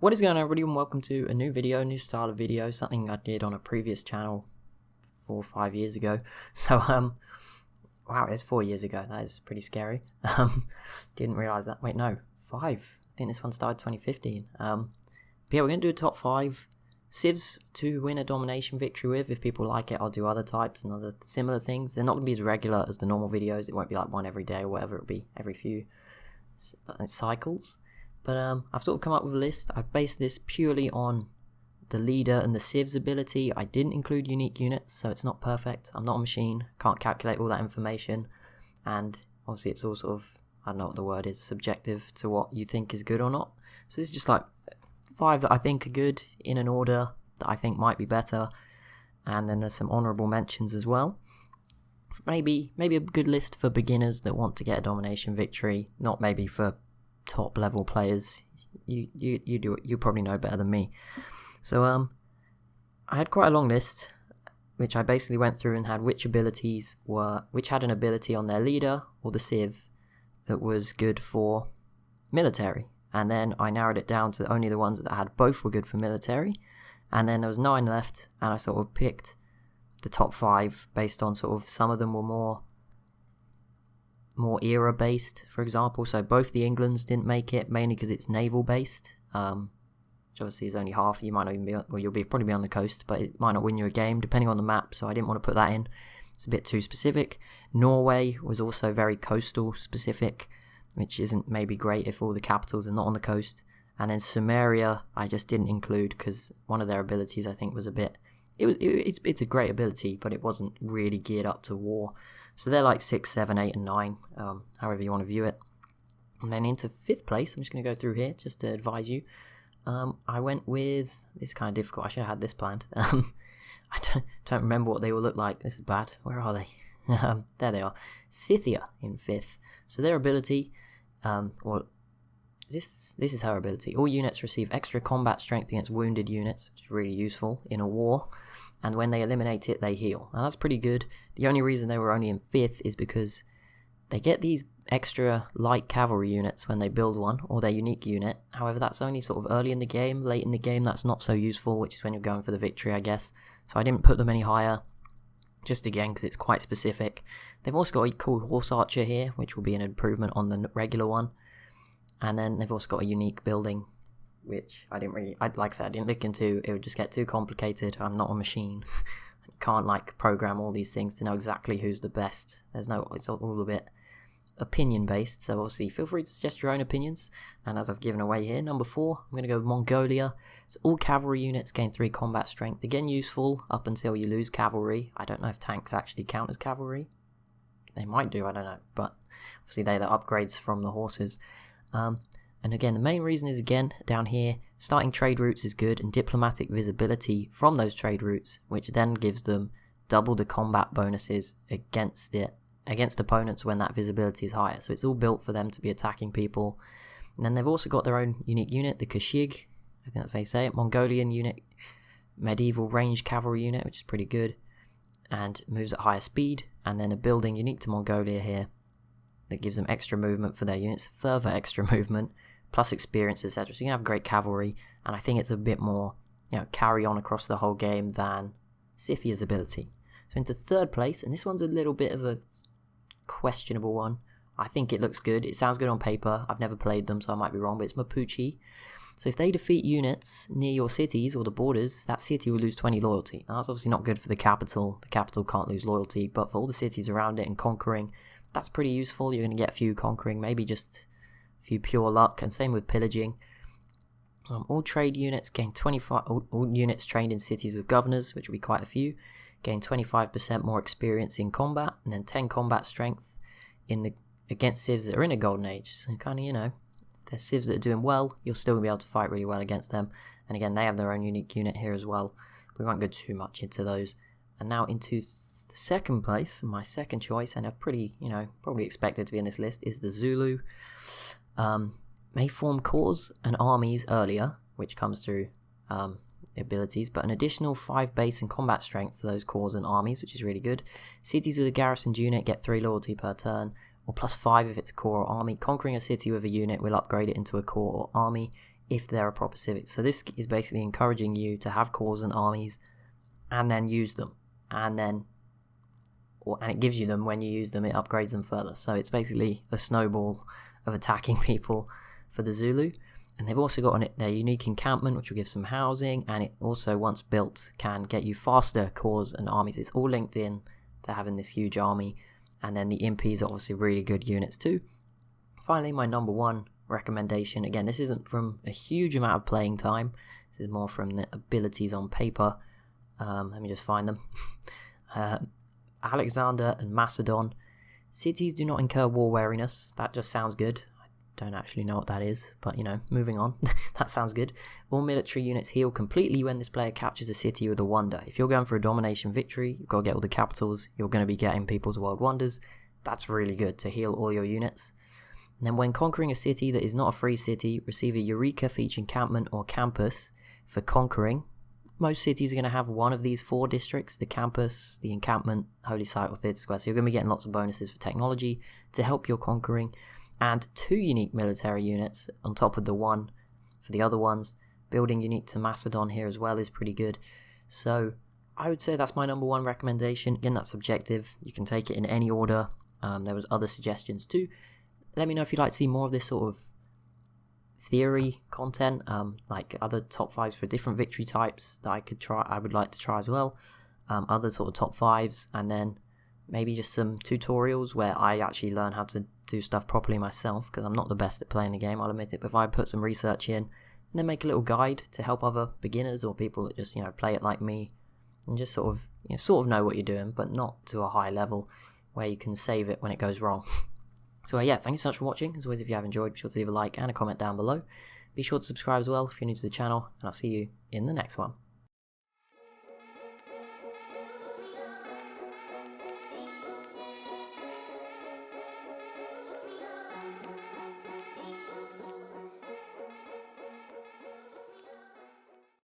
What is going on, everybody, and welcome to a new video, new style of video, something I did on a previous channel 4 or 5 years ago. So, wow, it's 4 years ago. That is pretty scary. Didn't realize that. Wait, no, 5. I think this one started 2015. But yeah, we're going to do a top 5 Civs to win a domination victory with. If people like it, I'll do other types and other similar things. They're not going to be as regular as the normal videos. It won't be like one every day or whatever. It'll be every few cycles. But I've sort of come up with a list. I've based this purely on the leader and the Civs ability. I didn't include unique units, so it's not perfect. I'm not a machine, can't calculate all that information. And obviously it's all sort of, I don't know what the word is, subjective to what you think is good or not. So this is just like 5 that I think are good in an order that I think might be better. And then there's some honourable mentions as well. Maybe a good list for beginners that want to get a domination victory, not maybe for top level players. You probably know better than me. So I had quite a long list, which I basically went through and had which had an ability on their leader or the Civ that was good for military, and then I narrowed it down to only the ones that had both were good for military, and then there was 9 left, and I sort of picked the top 5 based on sort of some of them were more era based, for example. So both the Englands didn't make it, mainly because it's naval based, which obviously is only half. You might not even be, well, you'll probably be on the coast, but it might not win you a game depending on the map, so I didn't want to put that in. It's a bit too specific. Norway was also very coastal specific, which isn't maybe great if all the capitals are not on the coast. And then Samaria I just didn't include because one of their abilities I think was a bit, it's a great ability, but it wasn't really geared up to war. So they're like 6, 7, 8, and 9, however you want to view it. And then into 5th place, I'm just going to go through here just to advise you. I went with, this is kind of difficult, I should have had this planned. I don't remember what they all look like, this is bad. Where are they? There they are. Scythia in 5th. So their ability, this is her ability. All units receive extra combat strength against wounded units, which is really useful in a war. And when they eliminate it, they heal. Now that's pretty good. The only reason they were only in 5th is because they get these extra light cavalry units when they build one, or their unique unit. However, that's only sort of early in the game. Late in the game, that's not so useful, which is when you're going for the victory, I guess. So I didn't put them any higher, just again, because it's quite specific. They've also got a cool horse archer here, which will be an improvement on the regular one. And then they've also got a unique building, which like I said, I didn't look into. It would just get too complicated. I'm not a machine. I can't like program all these things to know exactly who's the best. It's all a bit opinion based, so obviously feel free to suggest your own opinions. And as I've given away here, number 4, I'm going to go with Mongolia. So all cavalry units gain 3 combat strength. Again, useful up until you lose cavalry. I don't know if tanks actually count as cavalry. They might do, I don't know. But obviously they're the upgrades from the horses. And again, the main reason is, again, down here, starting trade routes is good, and diplomatic visibility from those trade routes, which then gives them double the combat bonuses against opponents when that visibility is higher. So it's all built for them to be attacking people. And then they've also got their own unique unit, the Kashig, I think that's how you say it, Mongolian unit, medieval ranged cavalry unit, which is pretty good, and moves at higher speed. And then a building unique to Mongolia here that gives them extra movement for their units, further extra movement, plus experience, etc. So you can have great cavalry, and I think it's a bit more, carry on across the whole game than Scythia's ability. So into 3rd place, and this one's a little bit of a questionable one. I think it looks good. It sounds good on paper. I've never played them, so I might be wrong, but it's Mapuche. So if they defeat units near your cities or the borders, that city will lose 20 loyalty. Now that's obviously not good for the capital. The capital can't lose loyalty, but for all the cities around it and conquering, that's pretty useful. You're going to get a few conquering, maybe just few pure luck, and same with pillaging. All trade units gain 25. All units trained in cities with governors, which will be quite a few, gain 25% more experience in combat, and then 10 combat strength against civs that are in a golden age. So kind of, if there's civs that are doing well, you'll still be able to fight really well against them. And again, they have their own unique unit here as well. We won't go too much into those. And now into 2nd place, my second choice, and a pretty, probably expected to be in this list, is the Zulu. May form corps and armies earlier, which comes through abilities, but an additional 5 base and combat strength for those corps and armies, which is really good. Cities with a garrisoned unit get 3 loyalty per turn, or plus 5 if it's a corps or army. Conquering a city with a unit will upgrade it into a corps or army. if they're a proper civic. So this is basically encouraging you to have cores and armies and then use them, and it gives you them when you use them, it upgrades them further. So it's basically a snowball of attacking people for the Zulu. And they've also got on it their unique encampment, which will give some housing, and it also, once built, can get you faster cores and armies. It's all linked in to having this huge army. And then the impies are obviously really good units too. Finally, my number one recommendation, again, this isn't from a huge amount of playing time, this is more from the abilities on paper. Let me just find them. Alexander and Macedon. Cities do not incur war weariness. That just sounds good. I don't actually know what that is, but moving on. That sounds good. All military units heal completely when this player captures a city with a wonder. If you're going for a domination victory, you've got to get all the capitals, you're going to be getting people's world wonders. That's really good to heal all your units. And then when conquering a city that is not a free city, receive a Eureka for each encampment or campus for conquering. Most cities are going to have one of these 4 districts: the campus, the encampment, holy site, or theatre square. So you're going to be getting lots of bonuses for technology to help your conquering, and 2 unique military units on top of the 1 for the other ones. Building unique to Macedon here as well is pretty good. So I would say that's my number 1 recommendation. Again, that's subjective. You can take it in any order. There was other suggestions too. Let me know if you'd like to see more of this sort of theory content, like other top 5s for different victory types that I would like to try as well. Other sort of top 5s, and then maybe just some tutorials where I actually learn how to do stuff properly myself, because I'm not the best at playing the game, I'll admit it. But if I put some research in and then make a little guide to help other beginners or people that just play it like me and just sort of know what you're doing, but not to a high level where you can save it when it goes wrong. So yeah, thank you so much for watching. As always, if you have enjoyed, be sure to leave a like and a comment down below. Be sure to subscribe as well if you're new to the channel, and I'll see you in the next one.